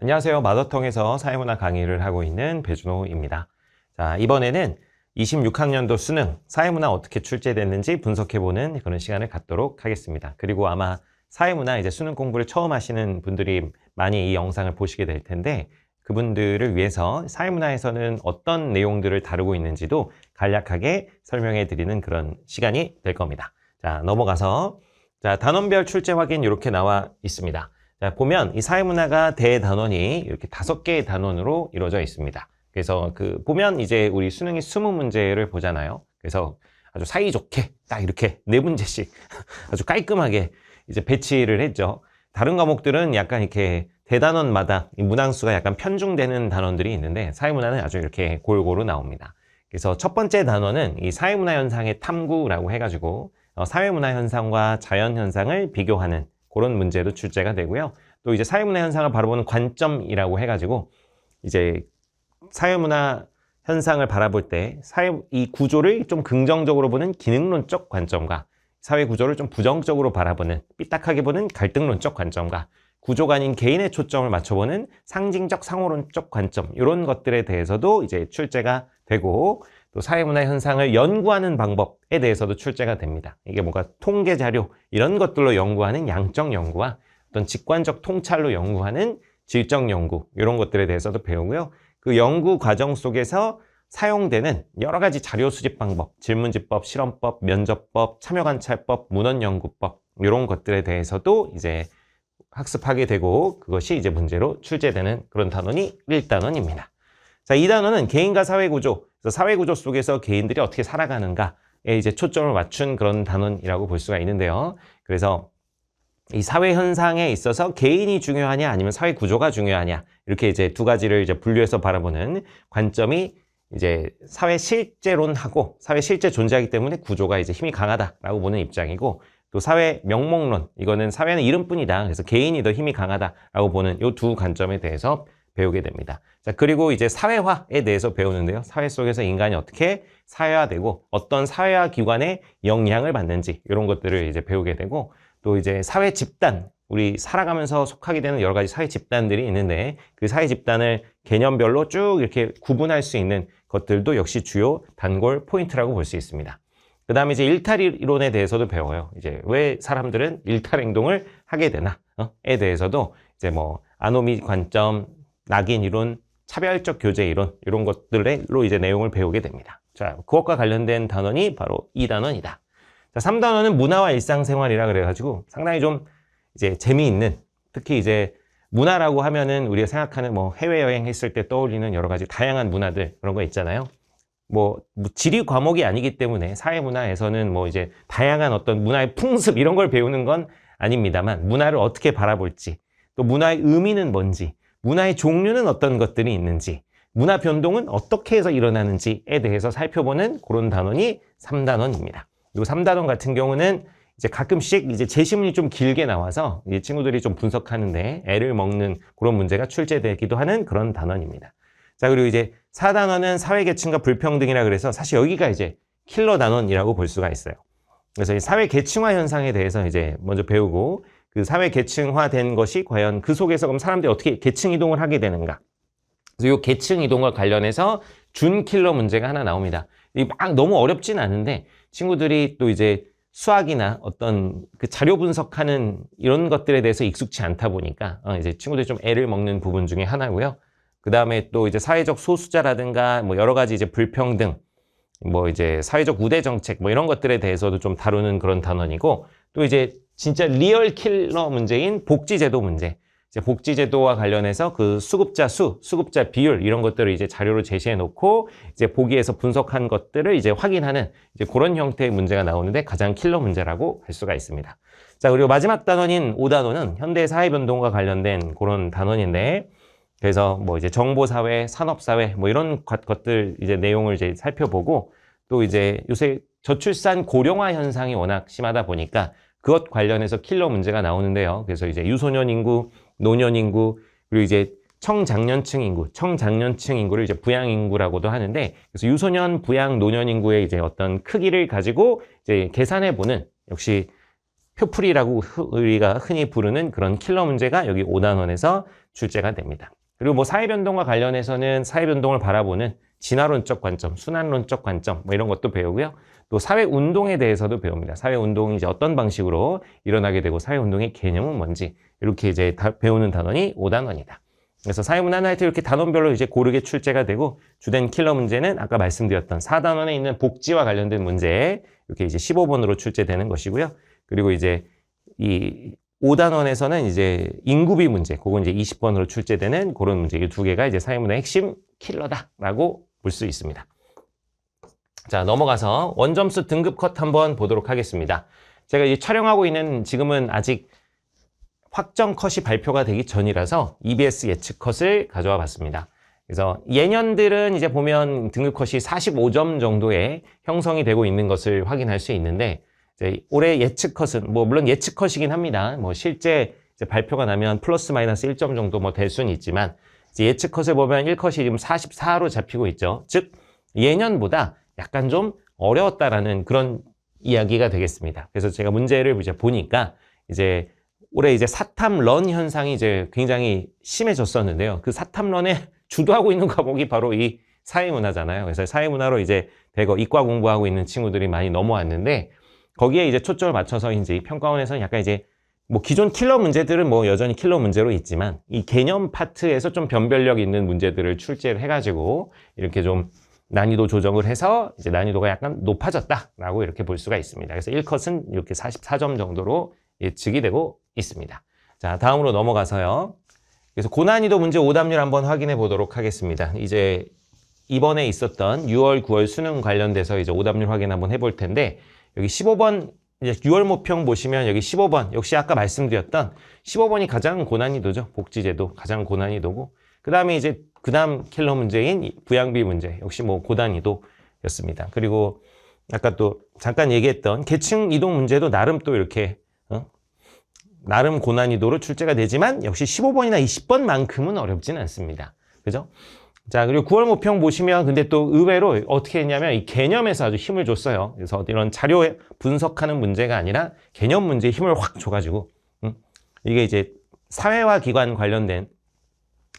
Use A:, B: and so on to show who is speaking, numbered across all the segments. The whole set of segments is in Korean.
A: 안녕하세요. 마더텅에서 사회문화 강의를 하고 있는 배준호입니다. 자, 이번에는 26학년도 수능 사회문화 어떻게 출제됐는지 분석해보는 그런 시간을 갖도록 하겠습니다. 그리고 아마 사회문화 이제 수능 공부를 처음 하시는 분들이 많이 이 영상을 보시게 될 텐데 그분들을 위해서 사회문화에서는 어떤 내용들을 다루고 있는지도 간략하게 설명해 드리는 그런 시간이 될 겁니다. 자, 넘어가서 자, 단원별 출제 확인 이렇게 나와 있습니다. 자, 보면 이 사회문화가 대단원이 이렇게 5개의 단원으로 이루어져 있습니다. 그래서 보면 이제 우리 수능이 20문제를 보잖아요. 그래서 아주 사이좋게 딱 이렇게 4문제씩 아주 깔끔하게 이제 배치를 했죠. 다른 과목들은 약간 이렇게 대단원마다 이 문항수가 약간 편중되는 단원들이 있는데 사회문화는 아주 이렇게 골고루 나옵니다. 그래서 첫 번째 단원은 이 사회문화 현상의 탐구라고 해가지고 사회문화 현상과 자연 현상을 비교하는 그런 문제도 출제가 되고요. 또 이제 사회문화 현상을 바라보는 관점이라고 해가지고 이제 사회문화 현상을 바라볼 때 이 구조를 좀 긍정적으로 보는 기능론적 관점과 사회 구조를 좀 부정적으로 바라보는 삐딱하게 보는 갈등론적 관점과 구조가 아닌 개인의 초점을 맞춰보는 상징적 상호론적 관점 이런 것들에 대해서도 이제 출제가 되고 또 사회문화 현상을 연구하는 방법에 대해서도 출제가 됩니다. 이게 뭔가 통계 자료 이런 것들로 연구하는 양적 연구와 어떤 직관적 통찰로 연구하는 질적 연구 이런 것들에 대해서도 배우고요. 그 연구 과정 속에서 사용되는 여러 가지 자료 수집 방법, 질문지법, 실험법, 면접법, 참여관찰법, 문헌연구법 이런 것들에 대해서도 이제 학습하게 되고 그것이 이제 문제로 출제되는 그런 단원이 1단원입니다. 자, 2단원은 개인과 사회구조, 사회구조 속에서 개인들이 어떻게 살아가는가에 이제 초점을 맞춘 그런 단원이라고 볼 수가 있는데요. 그래서 이 사회 현상에 있어서 개인이 중요하냐 아니면 사회 구조가 중요하냐 이렇게 이제 두 가지를 이제 분류해서 바라보는 관점이 이제 사회 실제론하고 사회 실제 존재하기 때문에 구조가 이제 힘이 강하다라고 보는 입장이고 또 사회 명목론 이거는 사회는 이름뿐이다 그래서 개인이 더 힘이 강하다라고 보는 이 두 관점에 대해서 배우게 됩니다. 자, 그리고 이제 사회화에 대해서 배우는데요. 사회 속에서 인간이 어떻게 사회화되고 어떤 사회화 기관에 영향을 받는지 이런 것들을 이제 배우게 되고 또 이제 사회 집단 우리 살아가면서 속하게 되는 여러 가지 사회 집단들이 있는데 그 사회 집단을 개념별로 쭉 이렇게 구분할 수 있는 것들도 역시 주요 단골 포인트라고 볼 수 있습니다. 그 다음에 이제 일탈 이론에 대해서도 배워요. 이제 왜 사람들은 일탈 행동을 하게 되나?에 대해서도 이제 뭐 아노미 관점, 낙인 이론, 차별적 교제 이론 이런 것들로 이제 내용을 배우게 됩니다. 자, 그것과 관련된 단원이 바로 2단원이다. 자, 3단원은 문화와 일상생활이라 그래가지고 상당히 좀 이제 재미있는 특히 이제 문화라고 하면은 우리가 생각하는 뭐 해외여행 했을 때 떠올리는 여러 가지 다양한 문화들 그런 거 있잖아요. 뭐 지리 과목이 아니기 때문에 사회문화에서는 뭐 이제 다양한 어떤 문화의 풍습 이런 걸 배우는 건 아닙니다만 문화를 어떻게 바라볼지 또 문화의 의미는 뭔지 문화의 종류는 어떤 것들이 있는지 문화 변동은 어떻게 해서 일어나는지에 대해서 살펴보는 그런 단원이 3단원입니다. 이 3단원 같은 경우는 이제 가끔씩 이제 제시문이 좀 길게 나와서 이제 친구들이 좀 분석하는데 애를 먹는 그런 문제가 출제되기도 하는 그런 단원입니다. 자, 그리고 이제 4단원은 사회계층과 불평등이라 그래서 사실 여기가 이제 킬러 단원이라고 볼 수가 있어요. 그래서 이 사회계층화 현상에 대해서 이제 먼저 배우고 그 사회계층화된 것이 과연 그 속에서 그럼 사람들이 어떻게 계층 이동을 하게 되는가. 그래서 이 계층 이동과 관련해서 준 킬러 문제가 하나 나옵니다. 막 너무 어렵진 않은데 친구들이 또 이제 수학이나 어떤 그 자료 분석하는 이런 것들에 대해서 익숙치 않다 보니까 이제 친구들이 좀 애를 먹는 부분 중에 하나고요. 그 다음에 또 이제 사회적 소수자라든가 뭐 여러 가지 이제 불평등, 뭐 이제 사회적 우대 정책 뭐 이런 것들에 대해서도 좀 다루는 그런 단원이고 또 이제 진짜 리얼 킬러 문제인 복지제도 문제. 이제 복지제도와 관련해서 그 수급자 수, 수급자 비율 이런 것들을 이제 자료로 제시해 놓고 이제 보기에서 분석한 것들을 이제 확인하는 이제 그런 형태의 문제가 나오는데 가장 킬러 문제라고 할 수가 있습니다. 자, 그리고 마지막 단원인 5단원은 현대 사회 변동과 관련된 그런 단원인데 그래서 뭐 이제 정보사회, 산업사회 뭐 이런 것들 이제 내용을 이제 살펴보고 또 이제 요새 저출산 고령화 현상이 워낙 심하다 보니까 그것 관련해서 킬러 문제가 나오는데요. 그래서 이제 유소년 인구, 노년 인구, 그리고 이제 청장년층 인구를 이제 부양 인구라고도 하는데, 그래서 유소년, 부양, 노년 인구의 이제 어떤 크기를 가지고 이제 계산해 보는 역시 표풀이라고 우리가 흔히 부르는 그런 킬러 문제가 여기 5단원에서 출제가 됩니다. 그리고 뭐 사회변동과 관련해서는 사회변동을 바라보는 진화론적 관점, 순환론적 관점 뭐 이런 것도 배우고요. 또 사회운동에 대해서도 배웁니다. 사회운동이 이제 어떤 방식으로 일어나게 되고 사회운동의 개념은 뭔지 이렇게 이제 배우는 단원이 5단원이다. 그래서 사회문화는 하여튼 이렇게 단원별로 이제 고르게 출제가 되고 주된 킬러 문제는 아까 말씀드렸던 4단원에 있는 복지와 관련된 문제 이렇게 이제 15번으로 출제되는 것이고요. 그리고 이제 이 5단원에서는 이제 인구비 문제, 그건 이제 20번으로 출제되는 그런 문제, 이 두 개가 이제 사회문화의 핵심 킬러다라고 볼 수 있습니다. 자, 넘어가서 원점수 등급 컷 한번 보도록 하겠습니다. 제가 이제 촬영하고 있는 지금은 아직 확정 컷이 발표가 되기 전이라서 EBS 예측 컷을 가져와 봤습니다. 그래서 예년들은 이제 보면 등급 컷이 45점 정도에 형성이 되고 있는 것을 확인할 수 있는데 이제 올해 예측 컷은 뭐 물론 예측 컷이긴 합니다. 뭐 실제 이제 발표가 나면 플러스 마이너스 1점 정도 뭐 될 수는 있지만 이제 예측 컷을 보면 1컷이 지금 44로 잡히고 있죠. 즉 예년보다 약간 좀 어려웠다라는 그런 이야기가 되겠습니다. 그래서 제가 문제를 이제 보니까 이제 올해 이제 사탐런 현상이 이제 굉장히 심해졌었는데요. 그 사탐런에 주도하고 있는 과목이 바로 이 사회문화잖아요. 그래서 사회문화로 이제 대거 이과 공부하고 있는 친구들이 많이 넘어왔는데 거기에 이제 초점을 맞춰서 이제 평가원에서는 약간 이제 뭐 기존 킬러 문제들은 뭐 여전히 킬러 문제로 있지만 이 개념 파트에서 좀 변별력 있는 문제들을 출제를 해가지고 이렇게 좀 난이도 조정을 해서 이제 난이도가 약간 높아졌다라고 이렇게 볼 수가 있습니다. 그래서 1컷은 이렇게 44점 정도로 예측이 되고 있습니다. 자, 다음으로 넘어가서요. 그래서 고난이도 문제 오답률 한번 확인해 보도록 하겠습니다. 이제 이번에 있었던 6월, 9월 수능 관련돼서 이제 오답률 확인 한번 해볼 텐데 여기 15번 이제 6월 모평 보시면 여기 15번 역시 아까 말씀드렸던 15번이 가장 고난이도죠. 복지제도 가장 고난이도고 그 다음에 이제 그 다음 킬러 문제인 부양비 문제 역시 뭐 고난이도였습니다. 그리고 아까 또 잠깐 얘기했던 계층 이동 문제도 나름 또 이렇게 나름 고난이도로 출제가 되지만 역시 15번이나 20번만큼은 어렵진 않습니다. 그죠? 자, 그리고 9월 모평 보시면 근데 또 의외로 어떻게 했냐면 이 개념에서 아주 힘을 줬어요. 그래서 이런 자료 분석하는 문제가 아니라 개념 문제에 힘을 확 줘가지고 이게 이제 사회화 기관 관련된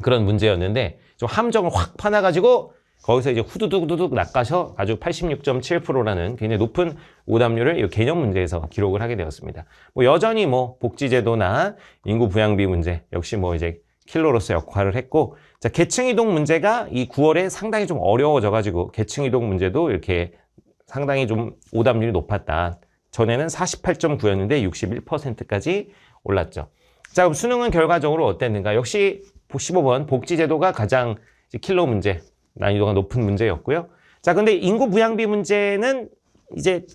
A: 그런 문제였는데 좀 함정을 확 파놔가지고 거기서 이제 후두둑 낚아서 아주 86.7%라는 굉장히 높은 오답률을 이 개념 문제에서 기록을 하게 되었습니다. 뭐 여전히 뭐 복지제도나 인구 부양비 문제 역시 뭐 이제 킬러로서 역할을 했고 자, 계층 이동 문제가 이 9월에 상당히 좀 어려워져가지고 계층 이동 문제도 이렇게 상당히 좀 오답률이 높았다. 전에는 48.9였는데 61%까지 올랐죠. 자, 그럼 수능은 결과적으로 어땠는가? 역시 15번 복지제도가 가장 킬러 문제, 난이도가 높은 문제였고요. 자, 근데 인구 부양비 문제는 이제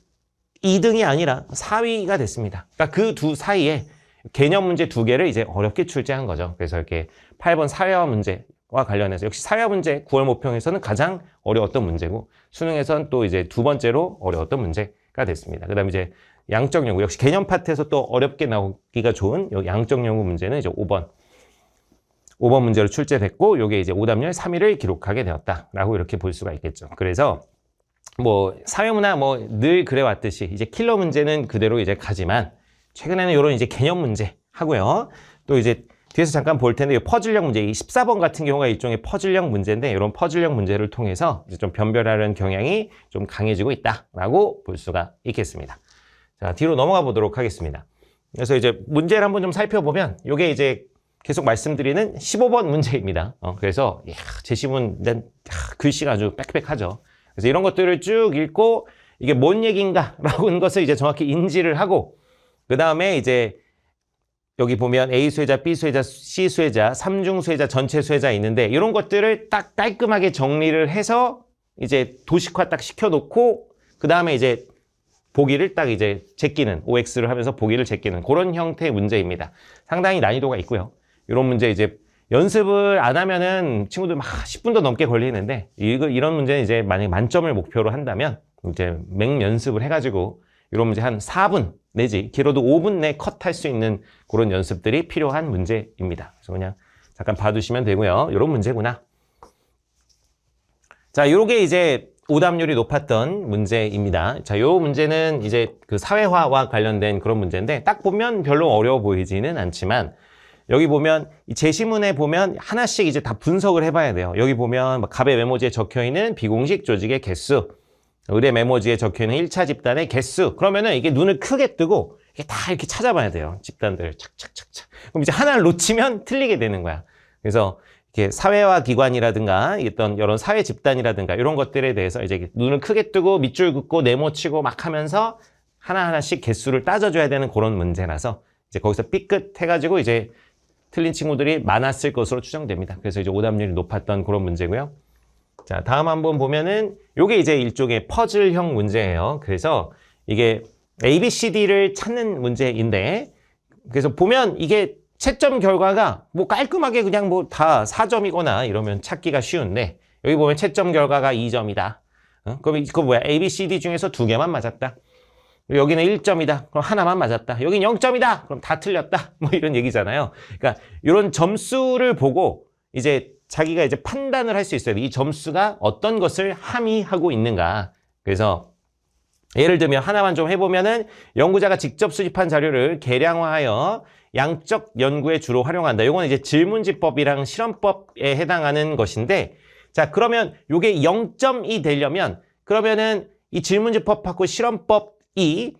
A: 2등이 아니라 4위가 됐습니다. 그러니까 그 두 사이에 개념 문제 두 개를 이제 어렵게 출제한 거죠. 그래서 이렇게 8번 사회화 문제와 관련해서 역시 사회화 문제 9월 모평에서는 가장 어려웠던 문제고 수능에서는 또 이제 두 번째로 어려웠던 문제가 됐습니다. 그다음에 이제 양적 연구 역시 개념 파트에서 또 어렵게 나오기가 좋은 양적 연구 문제는 이제 5번 문제로 출제됐고 요게 이제 오답률 3위를 기록하게 되었다라고 이렇게 볼 수가 있겠죠. 그래서 뭐 사회문화 뭐 늘 그래왔듯이 이제 킬러 문제는 그대로 이제 가지만 최근에는 이런 이제 개념 문제 하고요. 또 이제 뒤에서 잠깐 볼 텐데 퍼즐형 문제, 이 14번 같은 경우가 일종의 퍼즐형 문제인데 이런 퍼즐형 문제를 통해서 이제 좀 변별하는 경향이 좀 강해지고 있다라고 볼 수가 있겠습니다. 자, 뒤로 넘어가 보도록 하겠습니다. 그래서 이제 문제를 한번 좀 살펴보면 이게 이제 계속 말씀드리는 15번 문제입니다. 그래서 제시문 글씨가 아주 빽빽하죠. 그래서 이런 것들을 쭉 읽고 이게 뭔 얘기인가 라고 하는 것을 이제 정확히 인지를 하고 그 다음에 이제 여기 보면 A 수혜자, B 수혜자, C 수혜자, 3중 수혜자, 전체 수혜자 있는데 이런 것들을 딱 깔끔하게 정리를 해서 이제 도식화 딱 시켜놓고 그 다음에 이제 보기를 딱 이제 제끼는 OX를 하면서 보기를 제끼는 그런 형태의 문제입니다. 상당히 난이도가 있고요. 이런 문제 이제 연습을 안 하면은 친구들 막 10분도 넘게 걸리는데 이런 문제는 이제 만약에 만점을 목표로 한다면 이제 맹연습을 해가지고 이런 문제 한 4분 내지 길어도 5분 내 컷할 수 있는 그런 연습들이 필요한 문제입니다. 그래서 그냥 잠깐 봐두시면 되고요. 이런 문제구나. 자, 요게 이제 오답률이 높았던 문제입니다. 자, 요 문제는 이제 그 사회화와 관련된 그런 문제인데 딱 보면 별로 어려워 보이지는 않지만 여기 보면 이 제시문에 보면 하나씩 이제 다 분석을 해봐야 돼요. 여기 보면 갑의 메모지에 적혀 있는 비공식 조직의 개수, 을의 메모지에 적혀 있는 1차 집단의 개수. 그러면은 이게 눈을 크게 뜨고 이게 다 이렇게 찾아봐야 돼요. 집단들을 착착착착. 그럼 이제 하나를 놓치면 틀리게 되는 거야. 그래서 이렇게 사회화 기관이라든가 어떤 이런 사회 집단이라든가 이런 것들에 대해서 이제 눈을 크게 뜨고 밑줄 긋고 네모치고 막 하면서 하나하나씩 개수를 따져줘야 되는 그런 문제라서 이제 거기서 삐끗 해가지고 이제 틀린 친구들이 많았을 것으로 추정됩니다. 그래서 이제 오답률이 높았던 그런 문제고요. 자, 다음 한번 보면은 요게 이제 일종의 퍼즐형 문제예요. 그래서 이게 ABCD를 찾는 문제인데 그래서 보면 이게 채점 결과가 뭐 깔끔하게 그냥 뭐 다 4점이거나 이러면 찾기가 쉬운데 여기 보면 채점 결과가 2점이다. 그럼 이거 뭐야? ABCD 중에서 2개만 맞았다. 여기는 1점이다. 그럼 하나만 맞았다. 여긴 0점이다. 그럼 다 틀렸다. 뭐 이런 얘기잖아요. 그러니까 이런 점수를 보고 이제 자기가 이제 판단을 할 수 있어요. 이 점수가 어떤 것을 함의하고 있는가. 그래서 예를 들면 하나만 좀 해보면은 연구자가 직접 수집한 자료를 계량화하여 양적 연구에 주로 활용한다. 이건 이제 질문지법이랑 실험법에 해당하는 것인데 자, 그러면 이게 0점이 되려면 그러면은 이 질문지법하고 실험법이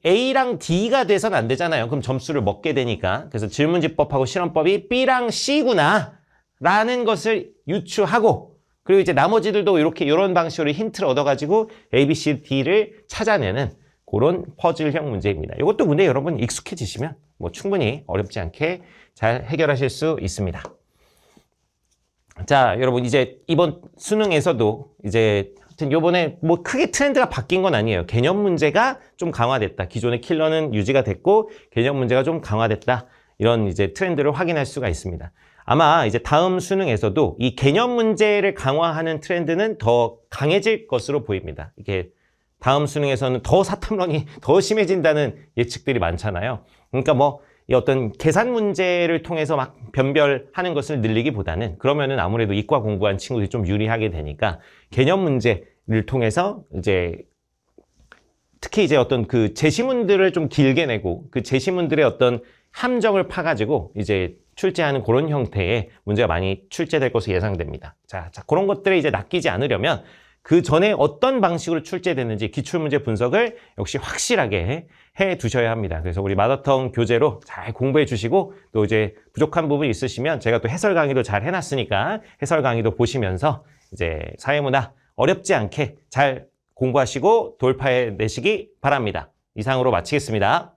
A: A랑 D가 돼서는 안 되잖아요. 그럼 점수를 먹게 되니까. 그래서 질문지법하고 실험법이 B랑 C구나 라는 것을 유추하고 그리고 이제 나머지들도 이런 방식으로 힌트를 얻어가지고 A, B, C, D를 찾아내는 그런 퍼즐형 문제입니다. 이것도 근데 여러분 익숙해지시면 뭐 충분히 어렵지 않게 잘 해결하실 수 있습니다. 자, 여러분 이제 이번 수능에서도 이제 하여튼 요번에 뭐 크게 트렌드가 바뀐 건 아니에요. 개념 문제가 좀 강화됐다. 기존의 킬러는 유지가 됐고 개념 문제가 좀 강화됐다. 이런 이제 트렌드를 확인할 수가 있습니다. 아마 이제 다음 수능에서도 이 개념 문제를 강화하는 트렌드는 더 강해질 것으로 보입니다. 이게 다음 수능에서는 더 사탐론이 더 심해진다는 예측들이 많잖아요. 그러니까 뭐 이 어떤 계산 문제를 통해서 막 변별하는 것을 늘리기보다는 그러면은 아무래도 이과 공부한 친구들이 좀 유리하게 되니까 개념 문제를 통해서 이제 특히 이제 어떤 그 제시문들을 좀 길게 내고 그 제시문들의 어떤 함정을 파가지고 이제 출제하는 그런 형태의 문제가 많이 출제될 것으로 예상됩니다. 자, 그런 것들을 이제 낚이지 않으려면 그 전에 어떤 방식으로 출제됐는지 기출문제 분석을 역시 확실하게 해 두셔야 합니다. 그래서 우리 마더텅 교재로 잘 공부해 주시고 또 이제 부족한 부분이 있으시면 제가 또 해설 강의도 잘 해놨으니까 해설 강의도 보시면서 이제 사회문화 어렵지 않게 잘 공부하시고 돌파해 내시기 바랍니다. 이상으로 마치겠습니다.